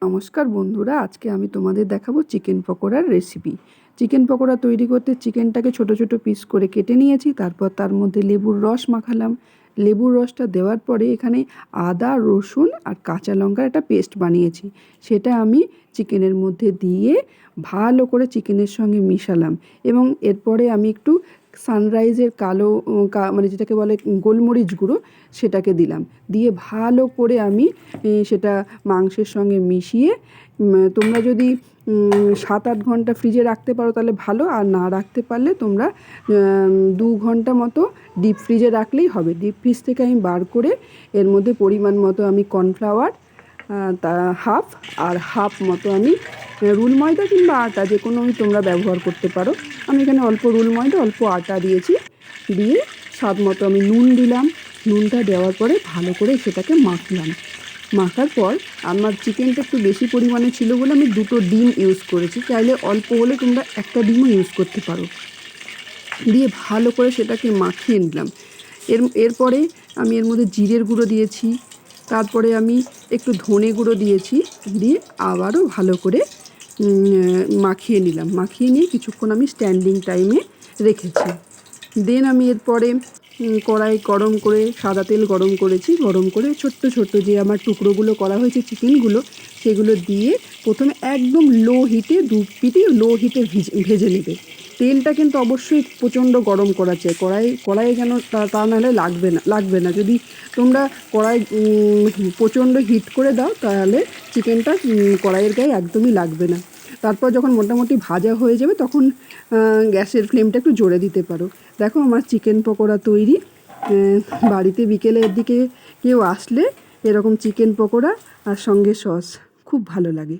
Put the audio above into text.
নমস্কার বন্ধুরা, আজকে আমি তোমাদের দেখাবো চিকেন পকোড়ার রেসিপি। চিকেন পকোড়া তৈরি করতে চিকেনটাকে ছোট ছোট পিস করে কেটে নিয়েছি। তারপর তার মধ্যে লেবুর রস মাখালাম। লেবুর রসটা দেওয়ার পরে এখানে আদা, রসুন আর কাঁচা লঙ্কার একটা পেস্ট বানিয়েছি, সেটা আমি চিকেনের মধ্যে দিয়ে ভালো করে চিকেনের সঙ্গে মিশালাম। এবং এরপরে আমি একটু সানরাইজের কালো মানে যেটাকে বলে গোলমরিচ গুঁড়ো, সেটাকে দিলাম। দিয়ে ভালো করে আমি সেটা মাংসের সঙ্গে মিশিয়ে তোমরা যদি 7-8 ঘন্টা ফ্রিজে রাখতে পারো তাহলে ভালো, আর না রাখতে পারলে তোমরা 2 ঘন্টা মতো ডিপ ফ্রিজে রাখলেই হবে। ডিপ ফ্রিজ থেকে আমি বার করে এর মধ্যে পরিমাণ মতো আমি কর্নফ্লাওয়ার তা হাফ মতো আমি রুল ময়দা কিংবা আটা যে কোনো তোমরা ব্যবহার করতে পারো। আমি এখানে অল্প রুল ময়দা অল্প আটা দিয়েছি। দিয়ে স্বাদ মতো আমি নুন দিলাম। নুনটা দেওয়ার পরে ভালো করে সেটাকে মাখলাম। মাখার পর আমার চিকেনটা একটু বেশি পরিমাণে ছিল বলে আমি 2টো ডিম ইউজ করেছি, চাইলে অল্প হলে তোমরা একটা ডিমও ইউজ করতে পারো। দিয়ে ভালো করে সেটাকে মাখিয়ে নিলাম। এরপরে আমি এর মধ্যে জিরের গুঁড়ো দিয়েছি, তারপরে আমি একটু ধনে গুঁড়ো দিয়েছি, দিয়ে আবারও ভালো করে মাখিয়ে নিলাম। মাখিয়ে নিয়ে কিছুক্ষণ আমি স্ট্যান্ডিং টাইমে রেখেছি। দেন আমি এরপরে কড়াই গরম করে সাদা তেল গরম করেছি। গরম করে ছোট্ট ছোট্ট যে আমার টুকরোগুলো করা হয়েছে চিকেনগুলো, সেগুলো দিয়ে প্রথমে একদম লো হিটে 2 পিঠে লো হিটে ভেজে নেবে। তেলটা কিন্তু অবশ্যই প্রচণ্ড গরম করা চাই, কড়াইয়ে যেন তা নাহলে লাগবে না। যদি তোমরা কড়াই প্রচণ্ড হিট করে দাও তাহলে চিকেনটা কড়াইয়ের গায়ে একদমই লাগবে না। তারপর যখন মোটামুটি ভাজা হয়ে যাবে তখন গ্যাসের ফ্লেমটা একটু জোরে দিতে পারো। দেখো আমার চিকেন পকোড়া তৈরি। বাড়িতে বিকেলের দিকে কেউ আসলে এরকম চিকেন পকোড়া আর সঙ্গে সস খুব ভালো লাগে।